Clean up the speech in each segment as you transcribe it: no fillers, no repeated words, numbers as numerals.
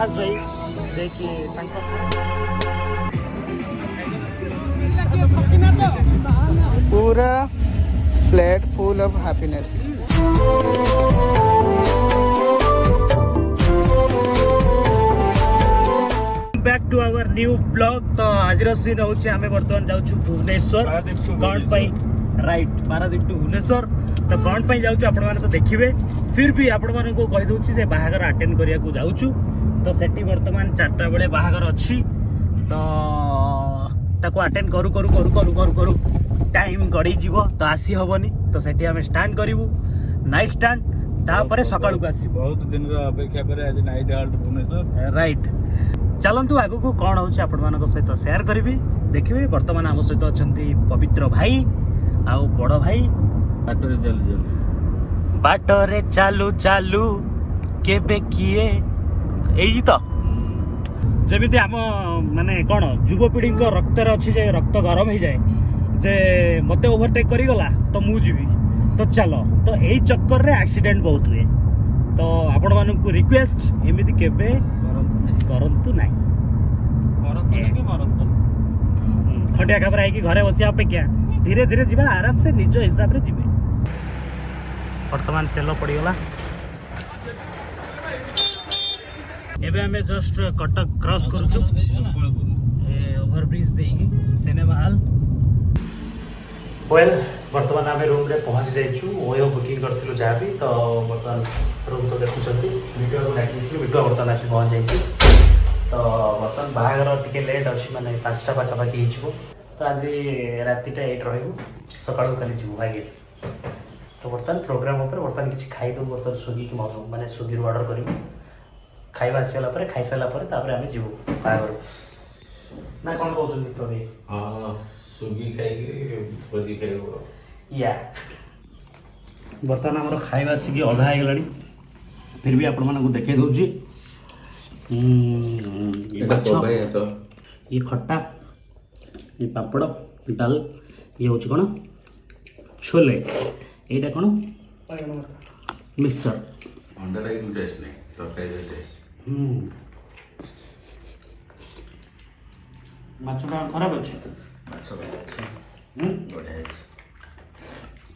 राज भाई देखिए पूरा plate full of happiness. Back to our new blog. तो आज सीन हूँ आम बर्तमान जाऊँ भुवनेश्वर कौन पाई राइट पारादीप टू भुवनेश्वर। तो कौन पाई जाऊँ आपण मैंने तो देखिए फिर भी आपण मानक कहीदे बाहागर अटेंड करने जाऊँ। तो सेठी बर्तमान 4टा बेले बाहागर अच्छी तो ताको अटेंड करू करू करू करू करू करू टाइम गड़ी जीव तो आसी हबनी। तो सेठी आम स्टार्ट करूँ नाइट स्टार्ट तापर सकाळू को आसी बहुत दिन अपेक्षा पर आज नाइट हाल्ट भुवनेश्वर राइट। चलतु आगु को कौन हो सहित सेयार करी देखिए। बर्तमान आम सहित अच्छा पवित्र भाई आउ बड़ भाई बाटरे चालू चालू केबे किए यही तो जमी आम माने कौन युवपीढ़ी रक्त अच्छी जे रक्त गरम हो जाए जे मत ओवरटेक करीगला तो मु जीवी तो चलो तो यही चक्कर रे एक्सीडेंट बहुत हुए। तो आपण मानक रिक्वेस्ट एमती केबे करंतु नहीं खटिया खाबरा है घरे बसिया अपेक्षा धीरे धीरे जीवा आराम से निज हिसाब रे जीवे। वर्तमान तेल पड़ीगला एबे हमें जस्ट कटक क्रॉस करूछु ओवरब्रिज देकी सिनेमा हॉल। वेल वर्तमान आम रूम रे पहुंच जाइछु ओयो बुकिंग करथिलु जहाँ भी। तो वर्तमान रूम तो देखुछंती वीडियो को डाकिथिलु वीडियो वर्तमान आसी पहुंच जाइछु। तो बर्तमान बाहागर टिके लेट अच्छी माने 5टा पाखापाखि हो। तो आज रातिटा 8 रही सका खाली जीव भागेस। तो बर्तमान प्रोग्राम बर्तमान किसी खाईदू बर्तमान स्विगी की माने स्विगी ऑर्डर करूँ खाଇବା ଆସିଗଲା ପରେ ଖାଇସାରିଲା ପରେ ତାପରେ ଆମେ ଯିବୁ ବାହାଘର ନା କ'ଣ କହୁଛନ୍ତି ତ ଭାଇ? ହଁ ସ୍ୱିଗି ଖାଇକି ଭୋଜି ଖାଇବୁ या ବର୍ତ୍ତମାନ ଆମର ଖାଇବା ଆସିକି ଅଧା ହେଇଗଲାଣି फिर भी आपण मानକୁ ଦେଖେଇ ଦଉଛି। ये खट्टा ये पापड़ डाल ये हूँ कौन छोले ये कौन मिक्सचर अंडा टेस्ट नहीं तरकारी टेस्ट माछटा खराब अच्छे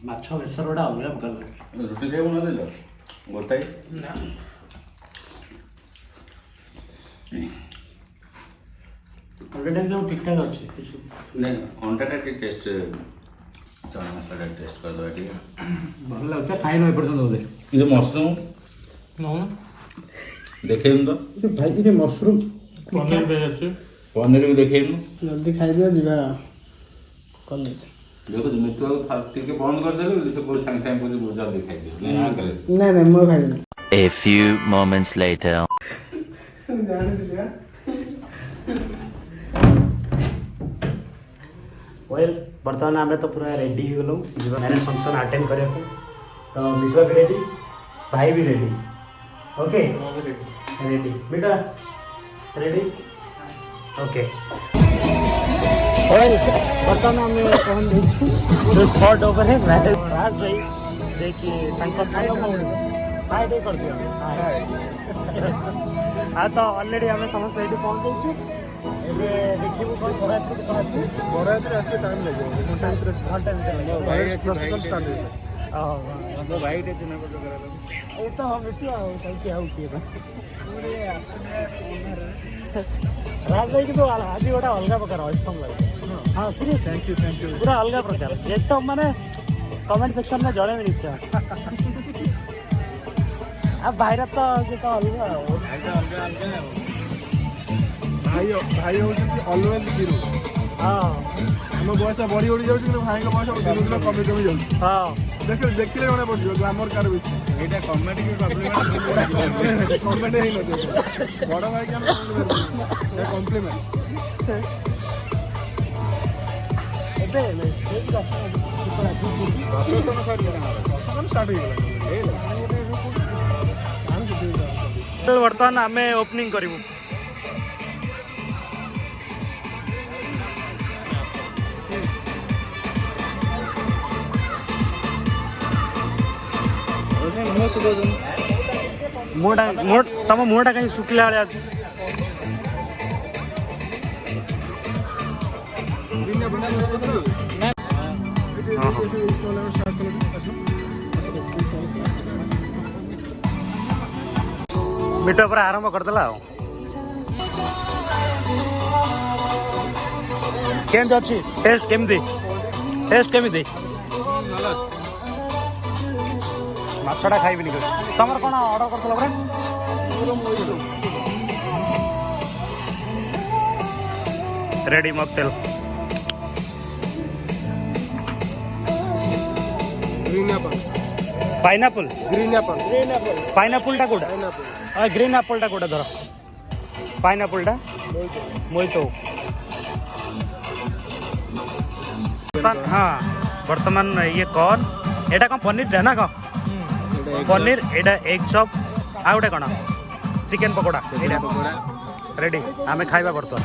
माछ बेसर गुड़ा अलग प्रकार रुटी खाइबू ना दिल गोटाई ठीक ठाक अच्छे नहीं अंडाटा के टेस्ट चना मसला टेस्ट कर दो ठीक भल लगे खाई न बोधे ये मशरूम ना देखेम तो भाई ये मशरूम पनीर भी अच्छे पनीर भी देखेम जल्दी खाई दिया जीवा कॉलेज। देखो मिट्टू ठीक बंद कर देबे से पूरा संग संग पूरी बुझा दिखाई दे नहीं आ करे नहीं मैं खाई नहीं। A few moments later. जाने दिया वेल बर्तमान आम तो पूरा रेडी हो गलु मैंने फंक्शन अटेंड करने को। तो मिठुआ भी रेडी भाई भी रेडी ओके रेडी बेटा रेडी ओके। वेल बर्तमान आम पहुंच जो स्पॉट ओवर है राज भाई देखिए हाय दे कर दिया हाँ। तो ऑलरेडी आम समस्त ये पहुंच जाइए देखिए कौन बरात आसके टाइम लगे भाई प्रोसेशन स्टार्ट हो तो भाई टे चिन्ह पत्र करा ये तो हम इतने क्या हो किए राज भाई की तो आज गोटे अलग प्रकार असम लगे हाँ सीरियस थैंक यू पूरा अलग प्रकार एकदम माने कमेंट सेक्शन में जड़े निश्चय अब भाई तो से तो अलग भाई भाई होती ऑलवेज हिरो। हाँ आम बयस बढ़ी बढ़ी जाऊँ भाई बयस दिन दिन कमी कमी जाऊँ। हाँ देखिए देखिले जଣା पड़ो ग्लामर कार बेसी एटा कमेंट के कॉम्प्लीमेंट कमेंट ही न बड़ भाई के कॉम्प्लीमेंट बर्तमान आम ओपनिंग करूँ तुम मुहटा कहीं शुक्ला भाई अच्छे मिठो पूरा आरंभ करदेला केमती अच्छी टेस्ट केमती माछटा खाइबिनी तुम कौन ऑर्डर कर रेडी मकटेल पाइनापल पाइनापल कोटा ग्रीन एप्पल कोटा धर पाइनापल मोइतो हाँ बर्तमान ये कौन एटा कौन पनीर टा ना कौन पनीर एटा एग चॉप आ गोटे कौन चिकेन पकोड़ा रेडी आमे खाइबा बर्तमान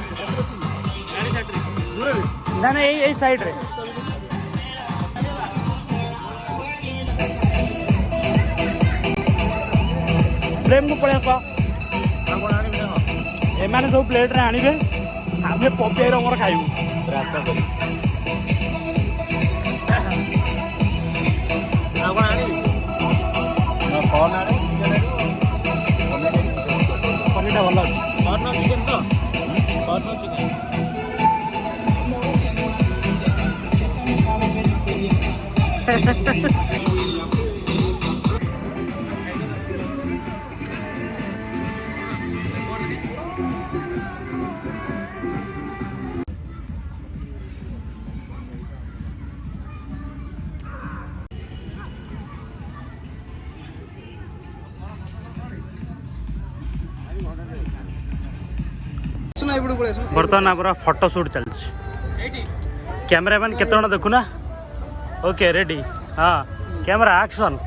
ना ना यही साइड रे प्लेन को पड़े एमाने सब प्लेट रे आनिबे आमे पपे रंगर खाइबू पनीरटा भल चिकेन तो बर्तमान आम फोटो शूट चलती कैमरामैन केत जन देखुना ओके रेडी हाँ कैमरा एक्शन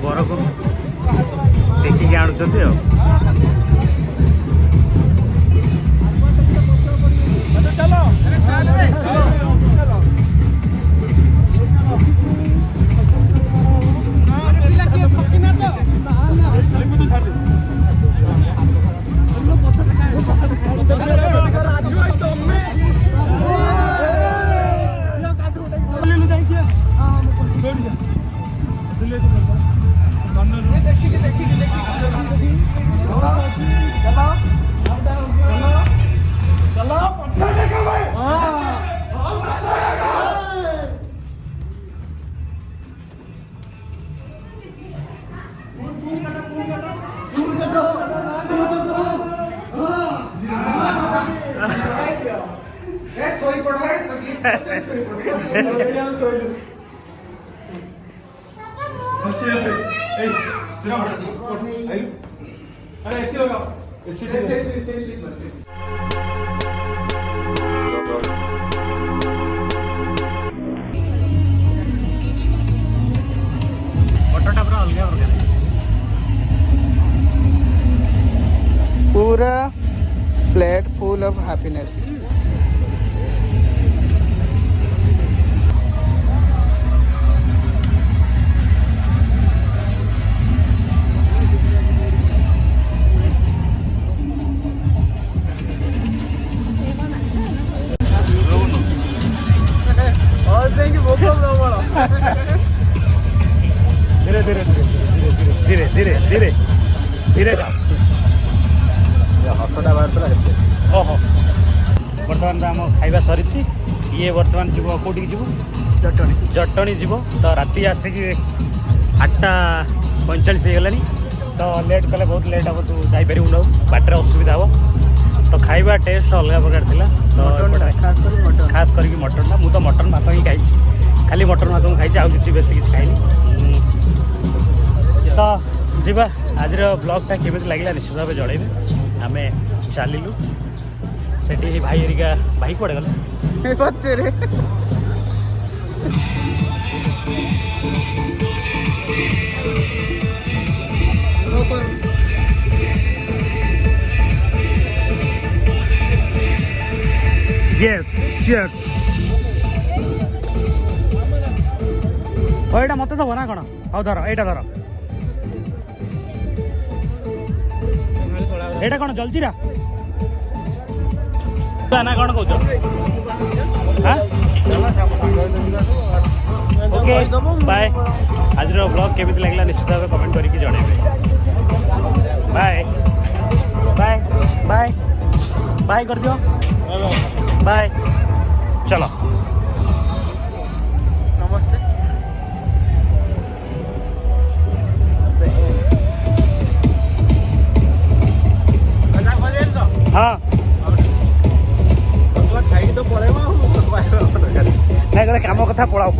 बर को देखिए आणुचंती पूरा प्लेट फुल ऑफ हैप्पीनेस धीरे धीरे धीरे धीरे धीरे धीरे हसटा बाहर ओहो बर्तमान आम खाଇବା सरी ये बर्तमान जीव कौटी जीव जटणी जीव तो राति आसिक 8:45 होगला तो लेट कले बहुत लेट हम तू जापर ना बाटर असुविधा हम तो खाଇବା टेस्ट अलग प्रकार थी तो खास करके मटन मु तो मटन भात ही खाई खाली मटन भात खाई आउ कि बेस किसी खाई तो जी आज ब्लॉगटा केमी लगे निश्चित भाव जनइबे आम चलू सेठी भाई हेरिका भाई कुआडे गले पछरे यस चियर्स एटा मत दब ना कौन हौ धर एटा धर एटा कौन जलजीरा ना कौन कौच ओके बाय आज ब्लॉग केमी लगे निश्चित भाव कमेंट करके जन बाय बाय बाय बाय कर दियो बाय चलो नमस्ते हाँ खाई तो पड़ेगा नहीं काम कथा पढ़ाओ